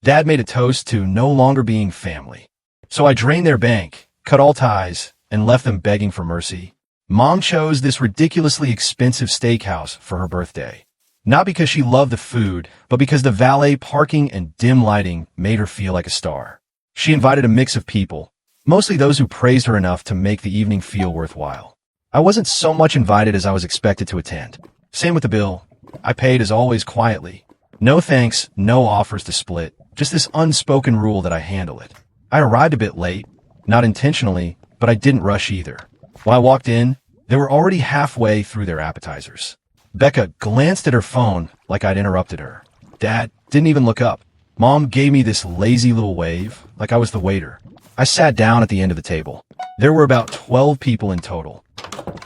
Dad made a toast to no longer being family. So I drained their bank, cut all ties, and left them begging for mercy. Mom chose this ridiculously expensive steakhouse for her birthday. Not because she loved the food, but because the valet parking and dim lighting made her feel like a star. She invited a mix of people, mostly those who praised her enough to make the evening feel worthwhile. I wasn't so much invited as I was expected to attend. Same with the bill. I paid as always quietly. No thanks, no offers to split, just this unspoken rule that I handle it. I arrived a bit late, not intentionally, but I didn't rush either. When I walked in, they were already halfway through their appetizers. Becca glanced at her phone like I'd interrupted her. Dad didn't even look up. Mom gave me this lazy little wave, like I was the waiter. I sat down at the end of the table. There were about 12 people in total.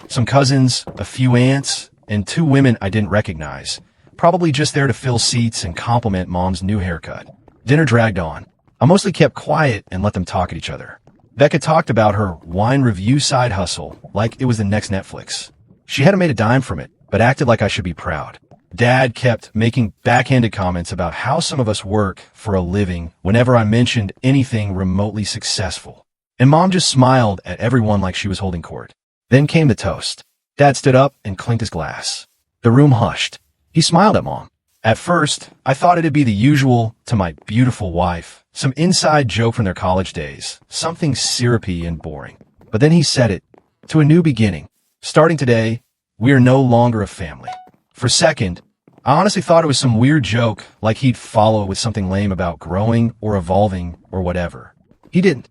Some cousins, a few aunts, and 2 women I didn't recognize, probably just there to fill seats and compliment Mom's new haircut. Dinner dragged on. I mostly kept quiet and let them talk at each other. Becca talked about her wine review side hustle like it was the next Netflix. She hadn't made a dime from it, but acted like I should be proud. Dad kept making backhanded comments about how some of us work for a living whenever I mentioned anything remotely successful. And Mom just smiled at everyone like she was holding court. Then came the toast. Dad stood up and clinked his glass. The room hushed. He smiled at Mom. At first, I thought it'd be the usual, to my beautiful wife, some inside joke from their college days, something syrupy and boring. But then he said it, to a new beginning. Starting today, we are no longer a family. For a second, I honestly thought it was some weird joke, like he'd follow it with something lame about growing or evolving or whatever. He didn't.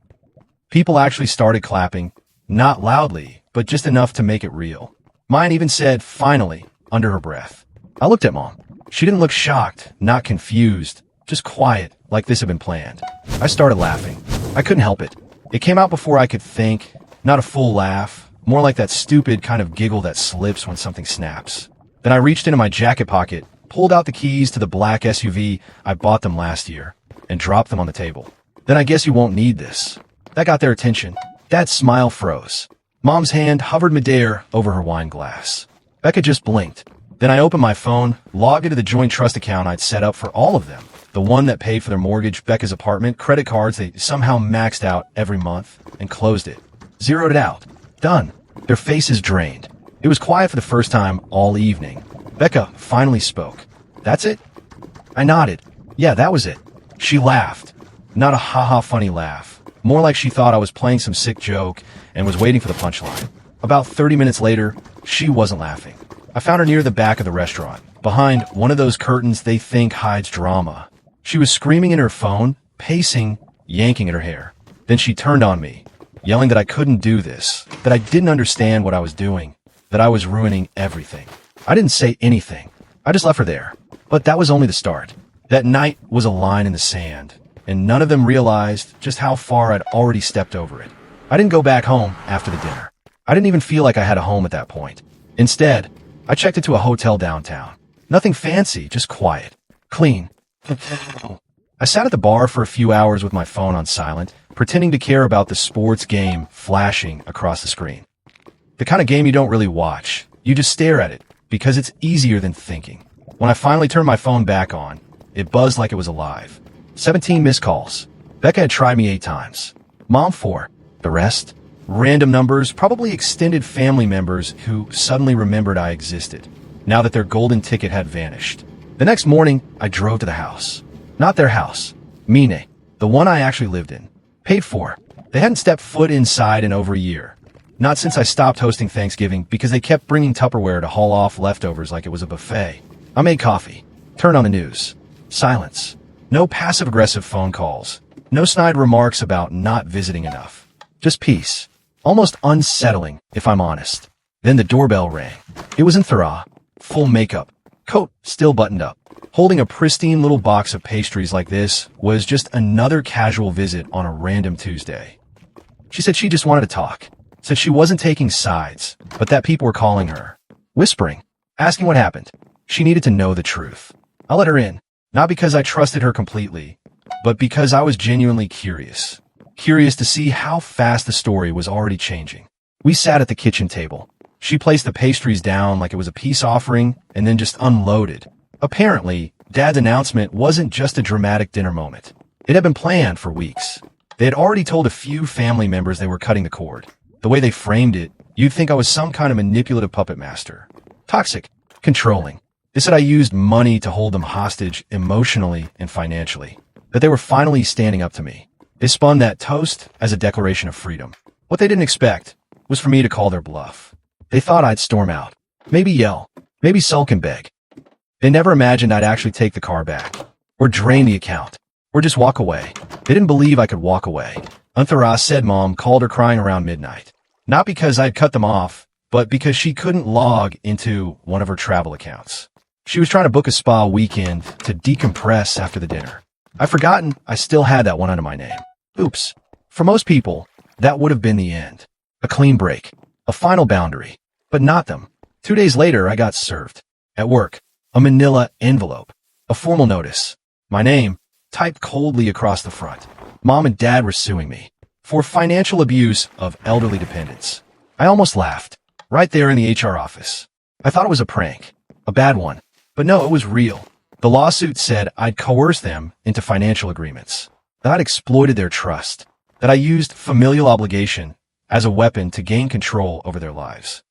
People actually started clapping, not loudly, but just enough to make it real. Mine even said, finally, under her breath. I looked at Mom. She didn't look shocked, not confused, just quiet, like this had been planned. I started laughing. I couldn't help it. It came out before I could think, not a full laugh, more like that stupid kind of giggle that slips when something snaps. Then I reached into my jacket pocket, pulled out the keys to the black SUV I bought them last year, and dropped them on the table. Then I guess you won't need this. That got their attention. Dad's smile froze. Mom's hand hovered midair over her wine glass. Becca just blinked. Then I opened my phone, logged into the joint trust account I'd set up for all of them. The one that paid for their mortgage, Becca's apartment, credit cards they somehow maxed out every month, and closed it. Zeroed it out. Done. Their faces drained. It was quiet for the first time all evening. Becca finally spoke. That's it? I nodded. Yeah, that was it. She laughed. Not a ha-ha funny laugh. More like she thought I was playing some sick joke and was waiting for the punchline. About 30 minutes later, she wasn't laughing. I found her near the back of the restaurant, behind one of those curtains they think hides drama. She was screaming in her phone, pacing, yanking at her hair. Then she turned on me, yelling that I couldn't do this, that I didn't understand what I was doing, that I was ruining everything. I didn't say anything. I just left her there. But that was only the start. That night was a line in the sand, and none of them realized just how far I'd already stepped over it. I didn't go back home after the dinner. I didn't even feel like I had a home at that point. Instead, I checked into a hotel downtown. Nothing fancy, just quiet. Clean. I sat at the bar for a few hours with my phone on silent, pretending to care about the sports game flashing across the screen. The kind of game you don't really watch. You just stare at it, because it's easier than thinking. When I finally turned my phone back on, it buzzed like it was alive. 17 missed calls. Becca had tried me 8 times. Mom 4. The rest? Random numbers, probably extended family members who suddenly remembered I existed, now that their golden ticket had vanished. The next morning, I drove to the house. Not their house. Mine. The one I actually lived in. Paid for. They hadn't stepped foot inside in over a year. Not since I stopped hosting Thanksgiving because they kept bringing Tupperware to haul off leftovers like it was a buffet. I made coffee. Turned on the news. Silence. No passive-aggressive phone calls. No snide remarks about not visiting enough. Just peace. Almost unsettling, if I'm honest. Then the doorbell rang. It was Thara. Full makeup. Coat still buttoned up. Holding a pristine little box of pastries like this was just another casual visit on a random Tuesday. She said she just wanted to talk. Said she wasn't taking sides, but that people were calling her. Whispering. Asking what happened. She needed to know the truth. I let her in. Not because I trusted her completely, but because I was genuinely curious. Curious to see how fast the story was already changing. We sat at the kitchen table. She placed the pastries down like it was a peace offering and then just unloaded. Apparently, Dad's announcement wasn't just a dramatic dinner moment. It had been planned for weeks. They had already told a few family members they were cutting the cord. The way they framed it, you'd think I was some kind of manipulative puppet master. Toxic. Controlling. They said I used money to hold them hostage emotionally and financially. That they were finally standing up to me. They spun that toast as a declaration of freedom. What they didn't expect was for me to call their bluff. They thought I'd storm out. Maybe yell. Maybe sulk and beg. They never imagined I'd actually take the car back. Or drain the account. Or just walk away. They didn't believe I could walk away. Anthara said Mom called her crying around midnight. Not because I'd cut them off, but because she couldn't log into one of her travel accounts. She was trying to book a spa weekend to decompress after the dinner. I'd forgotten I still had that one under my name. Oops. For most people, that would have been the end. A clean break. A final boundary. But not them. 2 days later, I got served. At work. A manila envelope. A formal notice. My name, typed coldly across the front. Mom and Dad were suing me for financial abuse of elderly dependents. I almost laughed. Right there in the HR office. I thought it was a prank. A bad one. But no, it was real. The lawsuit said I'd coerced them into financial agreements. That I'd exploited their trust. That I used familial obligation as a weapon to gain control over their lives.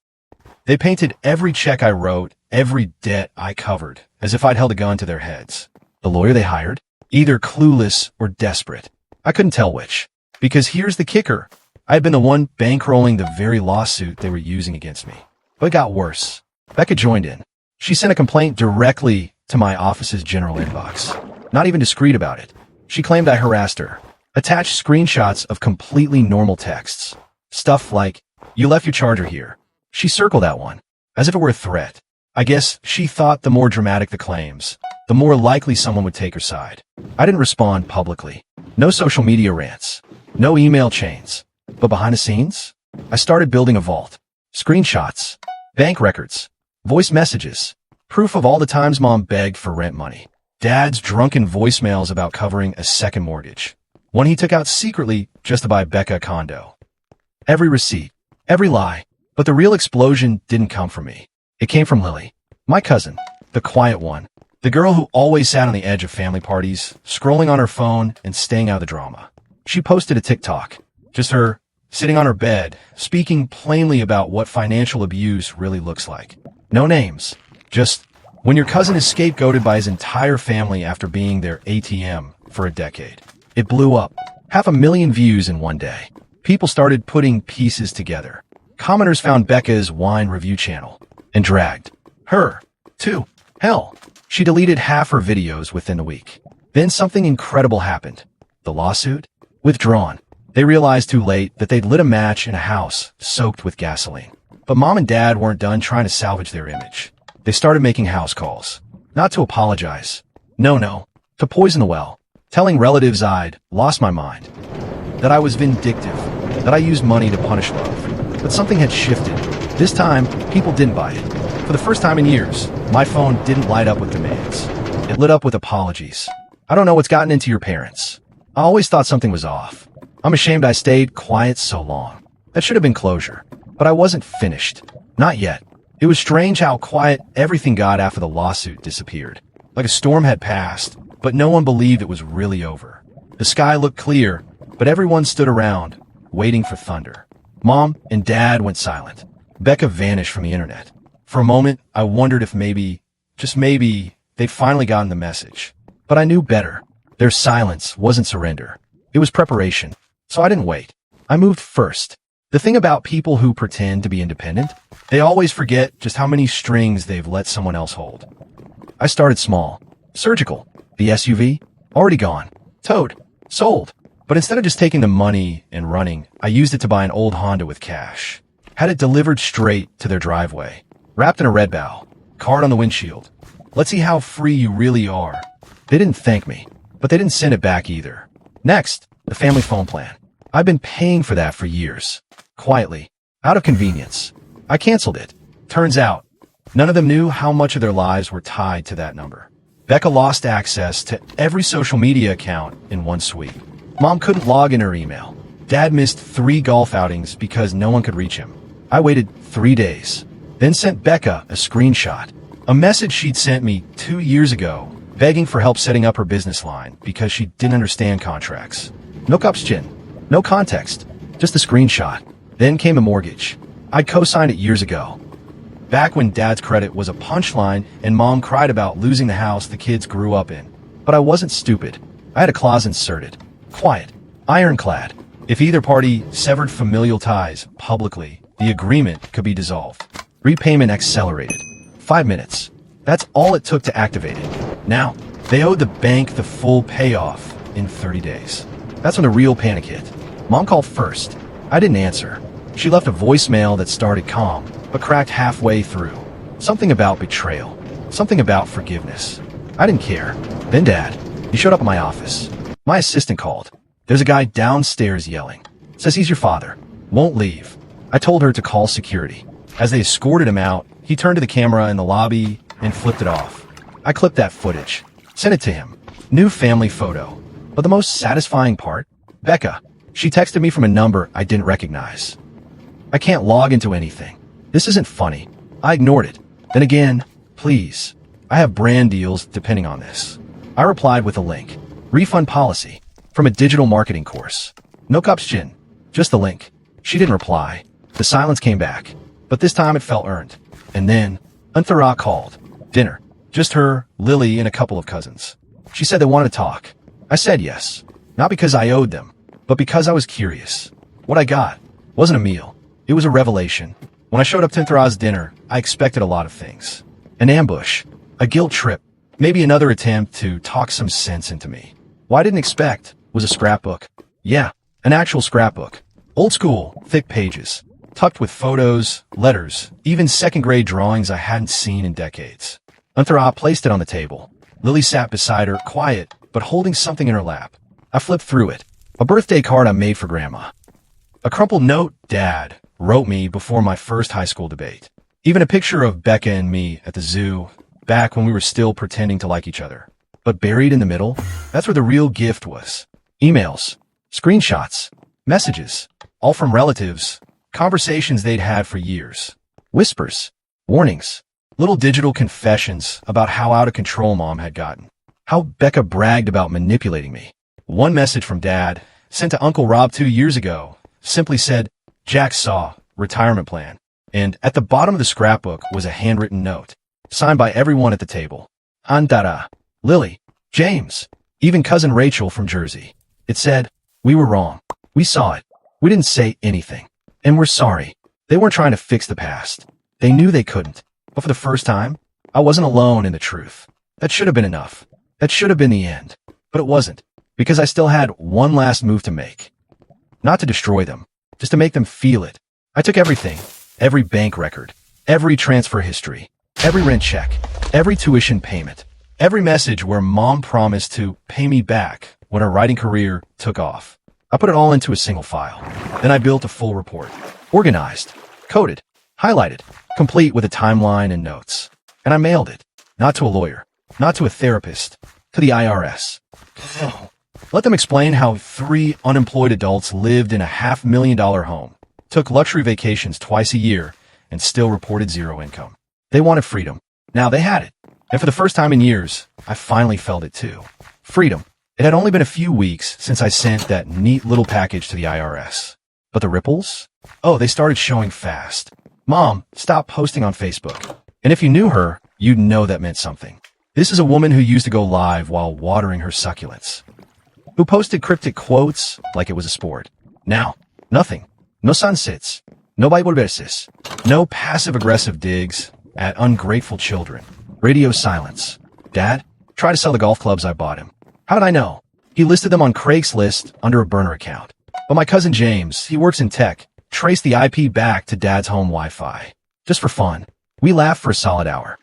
They painted every check I wrote, every debt I covered, as if I'd held a gun to their heads. The lawyer they hired? Either clueless or desperate. I couldn't tell which. Because here's the kicker. I had been the one bankrolling the very lawsuit they were using against me. But it got worse. Becca joined in. She sent a complaint directly to my office's general inbox. Not even discreet about it. She claimed I harassed her. Attached screenshots of completely normal texts. Stuff like, "You left your charger here." She circled that one, as if it were a threat. I guess she thought the more dramatic the claims, the more likely someone would take her side. I didn't respond publicly. No social media rants. No email chains. But behind the scenes, I started building a vault. Screenshots. Bank records. Voice messages. Proof of all the times Mom begged for rent money. Dad's drunken voicemails about covering a second mortgage. One he took out secretly just to buy Becca a condo. Every receipt. Every lie. But the real explosion didn't come from me. It came from Lily. My cousin. The quiet one. The girl who always sat on the edge of family parties, scrolling on her phone and staying out of the drama. She posted a TikTok. Just her, sitting on her bed, speaking plainly about what financial abuse really looks like. No names. Just, when your cousin is scapegoated by his entire family after being their ATM for a decade. It blew up. 500,000 views in one day. People started putting pieces together. Commenters found Becca's wine review channel and dragged her to hell. She deleted half her videos within a week. Then something incredible happened. The lawsuit? Withdrawn. They realized too late that they'd lit a match in a house soaked with gasoline. But Mom and Dad weren't done trying to salvage their image. They started making house calls. Not to apologize. No. To poison the well. Telling relatives I'd lost my mind. That I was vindictive. That I used money to punish love. But something had shifted. This time, people didn't buy it. For the first time in years, my phone didn't light up with demands. It lit up with apologies. I don't know what's gotten into your parents. I always thought something was off. I'm ashamed I stayed quiet so long. That should have been closure. But I wasn't finished. Not yet. It was strange how quiet everything got after the lawsuit disappeared. Like a storm had passed, but no one believed it was really over. The sky looked clear, but everyone stood around, waiting for thunder. Mom and Dad went silent. Becca vanished from the internet. For a moment, I wondered if maybe, just maybe, they'd finally gotten the message. But I knew better. Their silence wasn't surrender. It was preparation. So I didn't wait. I moved first. The thing about people who pretend to be independent, they always forget just how many strings they've let someone else hold. I started small. Surgical. The SUV? Already gone. Towed. Sold. But instead of just taking the money and running, I used it to buy an old Honda with cash. Had it delivered straight to their driveway. Wrapped in a red bow. Card on the windshield. Let's see how free you really are. They didn't thank me, but they didn't send it back either. Next, the family phone plan. I've been paying for that for years. Quietly. Out of convenience. I canceled it. Turns out, none of them knew how much of their lives were tied to that number. Becca lost access to every social media account in one sweep. Mom couldn't log in her email. Dad missed 3 golf outings because no one could reach him. I waited 3 days, then sent Becca a screenshot. A message she'd sent me 2 years ago begging for help setting up her business line because she didn't understand contracts. No caption, no context, just a screenshot. Then came a mortgage. I'd co-signed it years ago. Back when Dad's credit was a punchline and Mom cried about losing the house the kids grew up in. But I wasn't stupid. I had a clause inserted. Quiet. Ironclad. If either party severed familial ties publicly, the agreement could be dissolved. Repayment accelerated. 5 minutes. That's all it took to activate it. Now, they owed the bank the full payoff in 30 days. That's when the real panic hit. Mom called first. I didn't answer. She left a voicemail that started calm, but cracked halfway through. Something about betrayal. Something about forgiveness. I didn't care. Then Dad, he showed up at my office. My assistant called. There's a guy downstairs yelling. Says he's your father. Won't leave. I told her to call security. As they escorted him out, he turned to the camera in the lobby and flipped it off. I clipped that footage. Sent it to him. New family photo. But the most satisfying part? Becca. She texted me from a number I didn't recognize. I can't log into anything. This isn't funny. I ignored it. Then again, please. I have brand deals depending on this. I replied with a link. Refund policy. From a digital marketing course. No caption. Just the link. She didn't reply. The silence came back. But this time it felt earned. And then, Anthara called. Dinner. Just her, Lily, and a couple of cousins. She said they wanted to talk. I said yes. Not because I owed them, but because I was curious. What I got wasn't a meal. It was a revelation. When I showed up to Anthara's dinner, I expected a lot of things. An ambush. A guilt trip. Maybe another attempt to talk some sense into me. What I didn't expect was a scrapbook. Yeah, an actual scrapbook. Old school, thick pages. Tucked with photos, letters, even second-grade drawings I hadn't seen in decades. Anthara placed it on the table. Lily sat beside her, quiet, but holding something in her lap. I flipped through it. A birthday card I made for Grandma. A crumpled note Dad wrote me before my first high school debate. Even a picture of Becca and me at the zoo, back when we were still pretending to like each other. But buried in the middle, that's where the real gift was. Emails, screenshots, messages, all from relatives, conversations they'd had for years. Whispers, warnings, little digital confessions about how out of control Mom had gotten. How Becca bragged about manipulating me. One message from Dad, sent to Uncle Rob 2 years ago, simply said, Jack saw, retirement plan. And at the bottom of the scrapbook was a handwritten note, signed by everyone at the table. Antara, Lily, James, even cousin Rachel from Jersey. It said, we were wrong. We saw it. We didn't say anything. And we're sorry. They weren't trying to fix the past. They knew they couldn't. But for the first time, I wasn't alone in the truth. That should have been enough. That should have been the end. But it wasn't. Because I still had one last move to make. Not to destroy them. Just to make them feel it. I took everything. Every bank record. Every transfer history. Every rent check. Every tuition payment. Every message where Mom promised to pay me back when her writing career took off. I put it all into a single file. Then I built a full report. Organized. Coded. Highlighted. Complete with a timeline and notes. And I mailed it. Not to a lawyer. Not to a therapist. To the IRS. Let them explain how 3 unemployed adults lived in a $500,000 home, took luxury vacations twice a year, and still reported zero income. They wanted freedom. Now they had it. And for the first time in years, I finally felt it too. Freedom. It had only been a few weeks since I sent that neat little package to the IRS. But the ripples? Oh, they started showing fast. Mom, stop posting on Facebook. And if you knew her, you'd know that meant something. This is a woman who used to go live while watering her succulents. Who posted cryptic quotes like it was a sport. Now, nothing. No sunsets. No Bible verses. No passive-aggressive digs at ungrateful children. Radio silence. Dad, try to sell the golf clubs I bought him. How did I know? He listed them on Craigslist under a burner account. But my cousin James, he works in tech, traced the IP back to Dad's home Wi-Fi. Just for fun. We laughed for a solid hour.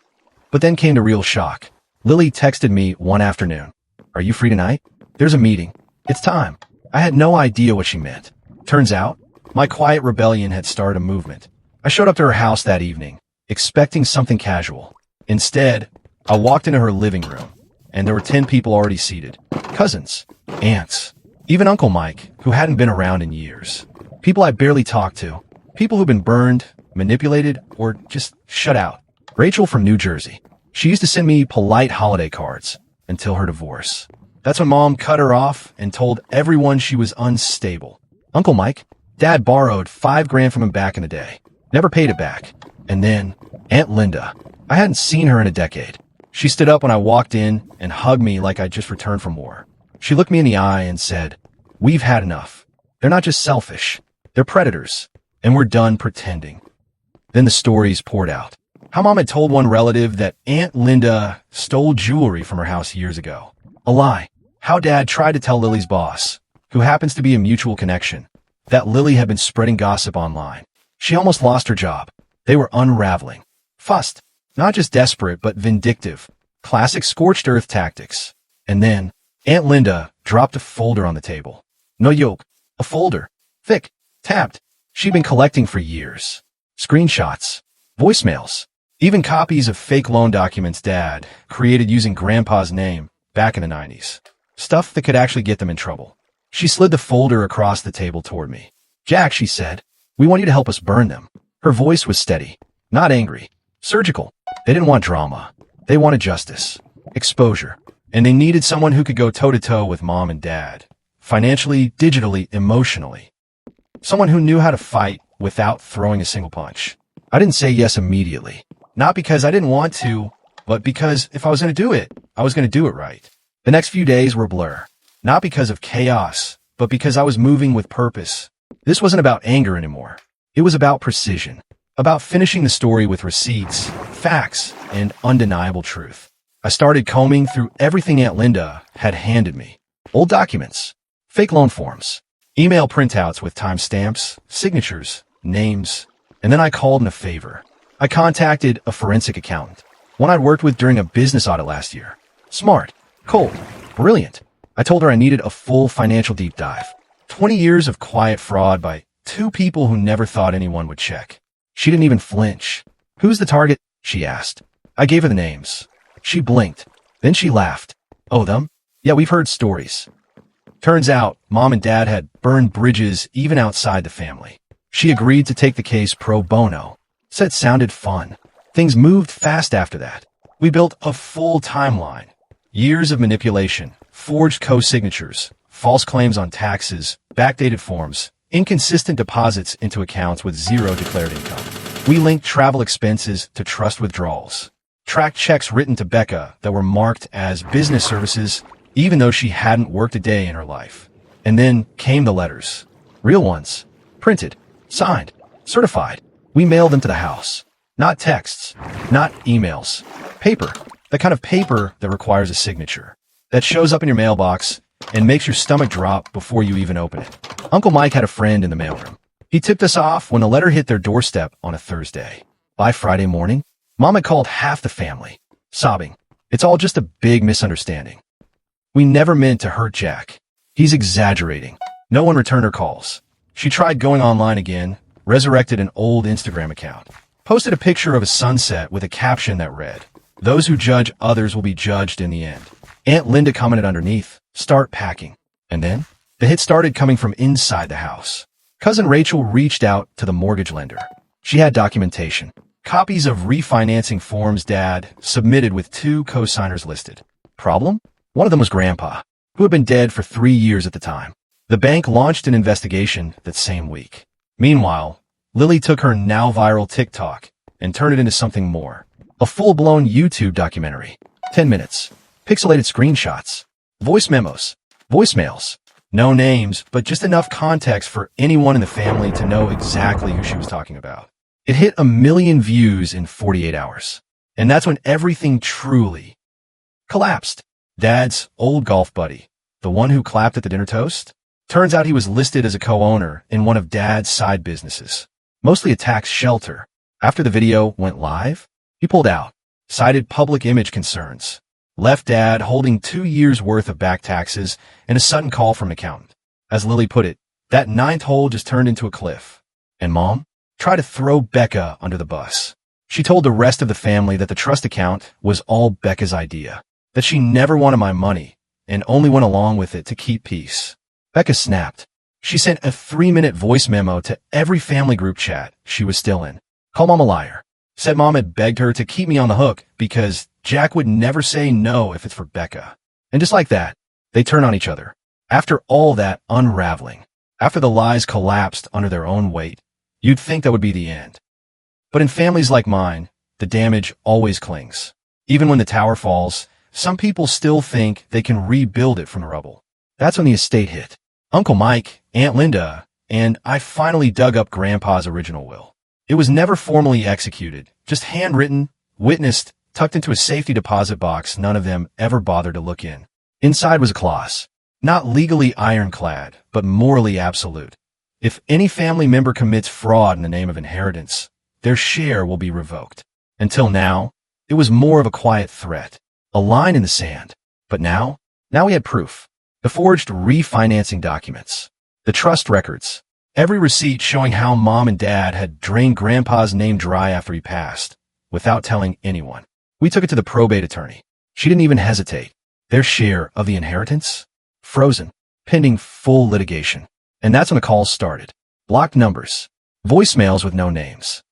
But then came the real shock. Lily texted me one afternoon. Are you free tonight? There's a meeting. It's time. I had no idea what she meant. Turns out, my quiet rebellion had started a movement. I showed up to her house that evening, expecting something casual. Instead, I walked into her living room, and there were 10 people already seated. Cousins, aunts, even Uncle Mike, who hadn't been around in years. People I barely talked to. People who'd been burned, manipulated, or just shut out. Rachel from New Jersey. She used to send me polite holiday cards, and until her divorce. That's when Mom cut her off and told everyone she was unstable. Uncle Mike, Dad borrowed $5,000 from him back in the day. Never paid it back. And then, Aunt Linda. I hadn't seen her in a decade. She stood up when I walked in and hugged me like I'd just returned from war. She looked me in the eye and said, "We've had enough. They're not just selfish. They're predators. And we're done pretending." Then the stories poured out. How Mom had told one relative that Aunt Linda stole jewelry from her house years ago. A lie. How Dad tried to tell Lily's boss, who happens to be a mutual connection, that Lily had been spreading gossip online. She almost lost her job. They were unraveling. Fussed. Not just desperate, but vindictive. Classic scorched earth tactics. And then, Aunt Linda dropped a folder on the table. No yoke. A folder. Thick. Tabbed. She'd been collecting for years. Screenshots. Voicemails. Even copies of fake loan documents Dad created using Grandpa's name back in the 90s. Stuff that could actually get them in trouble. She slid the folder across the table toward me. "Jack," she said, "we want you to help us burn them." Her voice was steady, not angry, surgical. They didn't want drama. They wanted justice, exposure, and they needed someone who could go toe-to-toe with Mom and Dad, financially, digitally, emotionally. Someone who knew how to fight without throwing a single punch. I didn't say yes immediately. Not because I didn't want to, but because if I was going to do it, I was going to do it right. The next few days were a blur. Not because of chaos, but because I was moving with purpose. This wasn't about anger anymore. It was about precision. About finishing the story with receipts, facts, and undeniable truth. I started combing through everything Aunt Linda had handed me. Old documents, fake loan forms, email printouts with timestamps, signatures, names, and then I called in a favor. I contacted a forensic accountant, one I'd worked with during a business audit last year. Smart, cold, brilliant. I told her I needed a full financial deep dive. 20 years of quiet fraud by two people who never thought anyone would check. She didn't even flinch. "Who's the target?" she asked. I gave her the names. She blinked. Then she laughed. "Oh, them? Yeah, we've heard stories." Turns out, Mom and Dad had burned bridges even outside the family. She agreed to take the case pro bono. Said sounded fun. Things moved fast after that. We built a full timeline. Years of manipulation, forged co-signatures, false claims on taxes, backdated forms, inconsistent deposits into accounts with zero declared income. We linked travel expenses to trust withdrawals. Tracked checks written to Becca that were marked as business services, even though she hadn't worked a day in her life. And then came the letters. Real ones. Printed. Signed. Certified. We mailed them to the house. Not texts. Not emails. Paper. The kind of paper that requires a signature. That shows up in your mailbox and makes your stomach drop before you even open it. Uncle Mike had a friend in the mailroom. He tipped us off when the letter hit their doorstep on a Thursday. By Friday morning, Mom had called half the family, sobbing. "It's all just a big misunderstanding. We never meant to hurt Jack. He's exaggerating." No one returned her calls. She tried going online again, resurrected an old Instagram account, posted a picture of a sunset with a caption that read, "Those who judge others will be judged in the end." Aunt Linda commented underneath, "Start packing." And then, the hit started coming from inside the house. Cousin Rachel reached out to the mortgage lender. She had documentation, copies of refinancing forms Dad submitted with 2 co-signers listed. Problem? One of them was Grandpa, who had been dead for 3 years at the time. The bank launched an investigation that same week. Meanwhile, Lily took her now viral TikTok and turned it into something more. A full-blown YouTube documentary. 10 minutes. Pixelated screenshots. Voice memos. Voicemails. No names, but just enough context for anyone in the family to know exactly who she was talking about. It hit 1 million views in 48 hours. And that's when everything truly collapsed. Dad's old golf buddy, the one who clapped at the dinner toast, turns out he was listed as a co-owner in one of Dad's side businesses, mostly a tax shelter. After the video went live, he pulled out, cited public image concerns, left Dad holding 2 years' worth of back taxes and a sudden call from an accountant. As Lily put it, that 9th hole just turned into a cliff. And Mom tried to throw Becca under the bus. She told the rest of the family that the trust account was all Becca's idea, that she never wanted my money and only went along with it to keep peace. Becca snapped. She sent a 3-minute voice memo to every family group chat she was still in. Called Mom a liar. Said Mom had begged her to keep me on the hook because Jack would never say no if it's for Becca. And just like that, they turn on each other. After all that unraveling, after the lies collapsed under their own weight, you'd think that would be the end. But in families like mine, the damage always clings. Even when the tower falls, some people still think they can rebuild it from the rubble. That's when the estate hit. Uncle Mike, Aunt Linda, and I finally dug up Grandpa's original will. It was never formally executed, just handwritten, witnessed, tucked into a safety deposit box none of them ever bothered to look in. Inside was a clause, not legally ironclad, but morally absolute. If any family member commits fraud in the name of inheritance, their share will be revoked. Until now, it was more of a quiet threat, a line in the sand. But now we had proof. The forged refinancing documents, the trust records, every receipt showing how Mom and Dad had drained Grandpa's name dry after he passed, without telling anyone. We took it to the probate attorney. She didn't even hesitate. Their share of the inheritance? Frozen, pending full litigation. And that's when the calls started. Blocked numbers, voicemails with no names,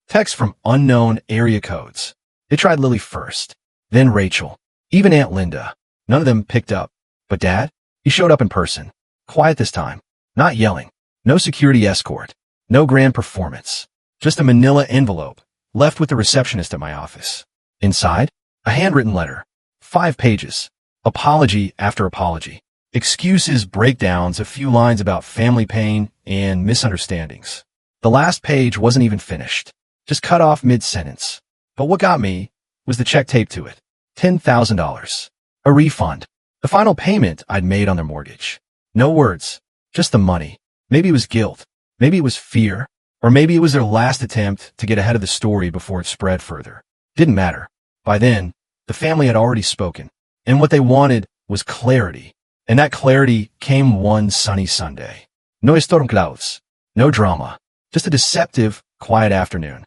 texts from unknown area codes. They tried Lily first, then Rachel, even Aunt Linda. None of them picked up. But Dad, he showed up in person. Quiet this time. Not yelling. No security escort. No grand performance. Just a manila envelope, left with the receptionist at my office. Inside, a handwritten letter. 5 pages. Apology after apology. Excuses, breakdowns, a few lines about family pain and misunderstandings. The last page wasn't even finished. Just cut off mid-sentence. But what got me was the check taped to it. $10,000. A refund. The final payment I'd made on their mortgage. No words, just the money. Maybe it was guilt. Maybe it was fear. Or maybe it was their last attempt to get ahead of the story before it spread further. Didn't matter. By then, the family had already spoken. And what they wanted was clarity. And that clarity came one sunny Sunday. No storm clouds. No drama. Just a deceptive, quiet afternoon.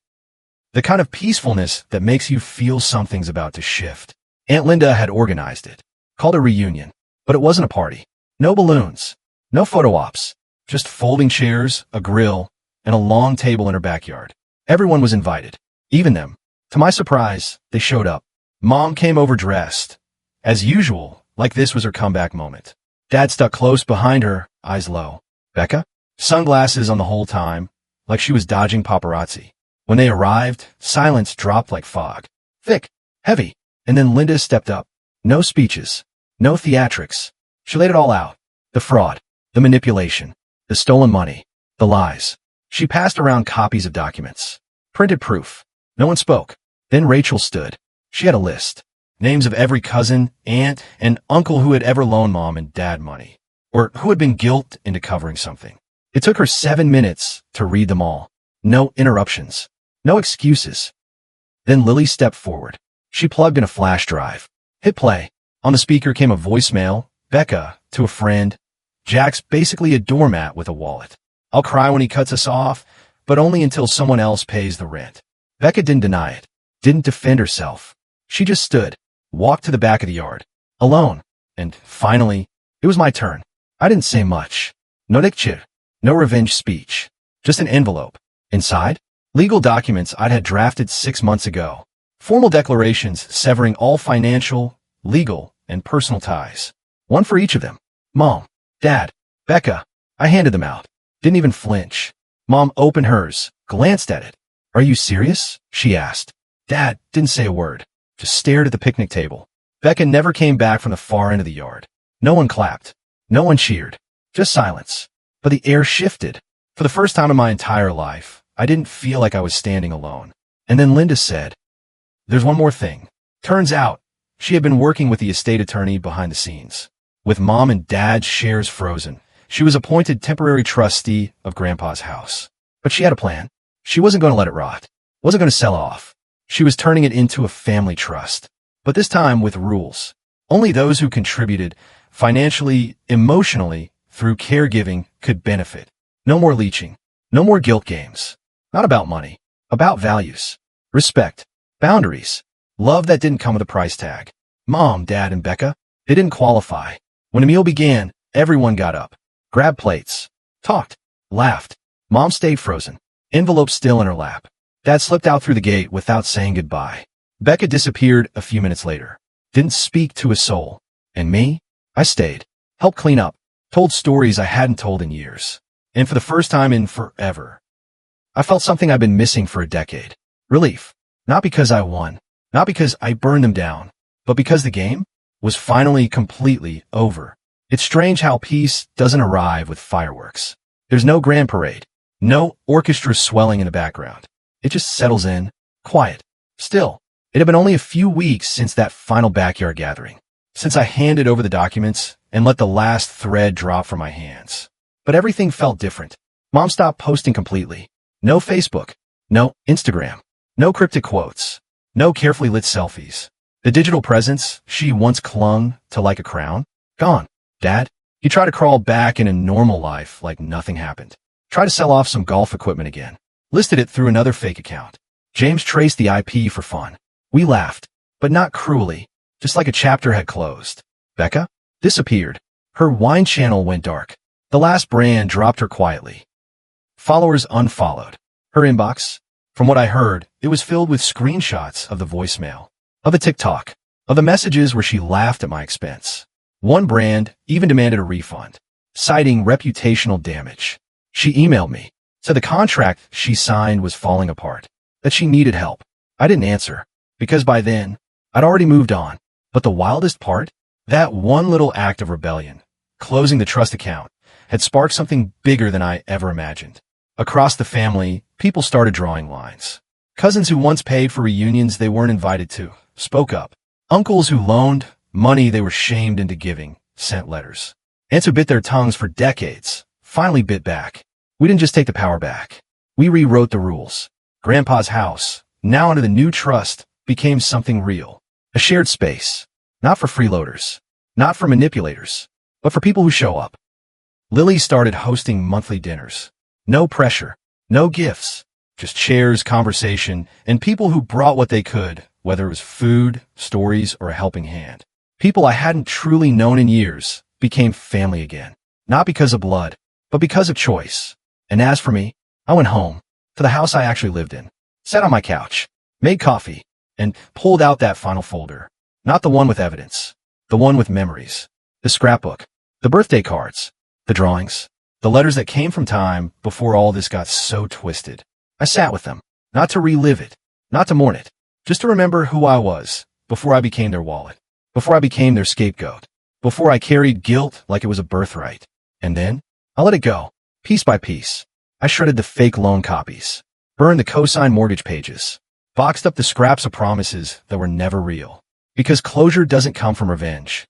The kind of peacefulness that makes you feel something's about to shift. Aunt Linda had organized it. Called a reunion. But it wasn't a party. No balloons. No photo ops. Just folding chairs, a grill, and a long table in her backyard. Everyone was invited. Even them. To my surprise, they showed up. Mom came overdressed. As usual, like this was her comeback moment. Dad stuck close behind her, eyes low. Becca? Sunglasses on the whole time, like she was dodging paparazzi. When they arrived, silence dropped like fog. Thick, heavy. And then Linda stepped up. No speeches. No theatrics. She laid it all out. The fraud. The manipulation. The stolen money. The lies. She passed around copies of documents. Printed proof. No one spoke. Then Rachel stood. She had a list. Names of every cousin, aunt, and uncle who had ever loaned Mom and Dad money. Or who had been guilted into covering something. It took her 7 minutes to read them all. No interruptions. No excuses. Then Lily stepped forward. She plugged in a flash drive. Hit play. On the speaker came a voicemail. Becca, to a friend. Jack's basically a doormat with a wallet. I'll cry when he cuts us off, but only until someone else pays the rent. Becca didn't deny it. Didn't defend herself. She just stood. Walked to the back of the yard. Alone. And finally, it was my turn. I didn't say much. No lecture. No revenge speech. Just an envelope. Inside? Legal documents I'd had drafted 6 months ago. Formal declarations severing all financial, legal, and personal ties. One for each of them. Mom, Dad, Becca. I handed them out. Didn't even flinch. Mom opened hers, glanced at it. Are you serious? She asked. Dad didn't say a word. Just stared at the picnic table. Becca never came back from the far end of the yard. No one clapped. No one cheered. Just silence. But the air shifted. For the first time in my entire life, I didn't feel like I was standing alone. And then Linda said, "There's one more thing." Turns out, she had been working with the estate attorney behind the scenes. With Mom and Dad's shares frozen, she was appointed temporary trustee of Grandpa's house. But she had a plan. She wasn't going to let it rot. Wasn't going to sell off. She was turning it into a family trust. But this time with rules. Only those who contributed financially, emotionally, through caregiving could benefit. No more leeching. No more guilt games. Not about money. About values. Respect. Boundaries. Love that didn't come with a price tag. Mom, Dad, and Becca, they didn't qualify. When the meal began, everyone got up. Grabbed plates. Talked. Laughed. Mom stayed frozen. Envelope still in her lap. Dad slipped out through the gate without saying goodbye. Becca disappeared a few minutes later. Didn't speak to a soul. And me? I stayed, helped clean up, told stories I hadn't told in years. And for the first time in forever, I felt something I've been missing for a decade. Relief. Not because I won, not because I burned them down, but because the game was finally completely over. It's strange how peace doesn't arrive with fireworks. There's no grand parade, no orchestra swelling in the background. It just settles in, quiet. Still, it had been only a few weeks since that final backyard gathering, since I handed over the documents and let the last thread drop from my hands. But everything felt different. Mom stopped posting completely. No Facebook, no Instagram, no cryptic quotes, no carefully lit selfies. The digital presence she once clung to like a crown, gone. Dad, he tried to crawl back into normal life like nothing happened. Tried to sell off some golf equipment again. Listed it through another fake account. James traced the IP for fun. We laughed, but not cruelly, just like a chapter had closed. Becca disappeared. Her wine channel went dark. The last brand dropped her quietly. Followers unfollowed. Her inbox, from what I heard, it was filled with screenshots of the voicemail, of the TikTok, of the messages where she laughed at my expense. One brand even demanded a refund, citing reputational damage. She emailed me, said the contract she signed was falling apart, that she needed help. I didn't answer, because by then, I'd already moved on. But the wildest part? That one little act of rebellion, closing the trust account, had sparked something bigger than I ever imagined. Across the family, people started drawing lines. Cousins who once paid for reunions they weren't invited to spoke up. Uncles who loaned money they were shamed into giving sent letters. Aunts who bit their tongues for decades finally bit back. We didn't just take the power back. We rewrote the rules. Grandpa's house, now under the new trust, became something real. A shared space. Not for freeloaders. Not for manipulators. But for people who show up. Lily started hosting monthly dinners. No pressure. No gifts. Just chairs, conversation, and people who brought what they could, whether it was food, stories, or a helping hand. People I hadn't truly known in years became family again. Not because of blood, but because of choice. And as for me, I went home, to the house I actually lived in, sat on my couch, made coffee, and pulled out that final folder. Not the one with evidence, the one with memories, the scrapbook, the birthday cards, the drawings, the letters that came from time before all this got so twisted. I sat with them, not to relive it, not to mourn it, just to remember who I was before I became their wallet, before I became their scapegoat, before I carried guilt like it was a birthright. And then, I let it go, piece by piece. I shredded the fake loan copies, burned the co-signed mortgage pages, boxed up the scraps of promises that were never real. Because closure doesn't come from revenge.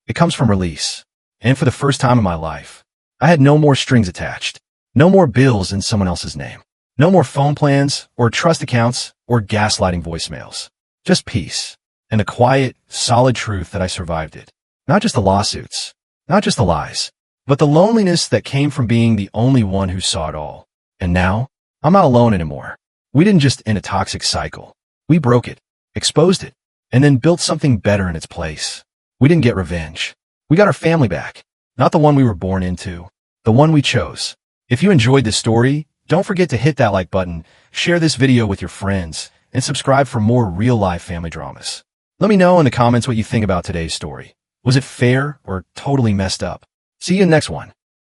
It comes from release. And for the first time in my life, I had no more strings attached, no more bills in someone else's name, no more phone plans or trust accounts or gaslighting voicemails. Just peace and the quiet, solid truth that I survived it. Not just the lawsuits, not just the lies, but the loneliness that came from being the only one who saw it all. And now, I'm not alone anymore. We didn't just end a toxic cycle. We broke it, exposed it, and then built something better in its place. We didn't get revenge. We got our family back. Not the one we were born into, the one we chose. If you enjoyed this story, don't forget to hit that like button, share this video with your friends, and subscribe for more real-life family dramas. Let me know in the comments what you think about today's story. Was it fair or totally messed up? See you in the next one.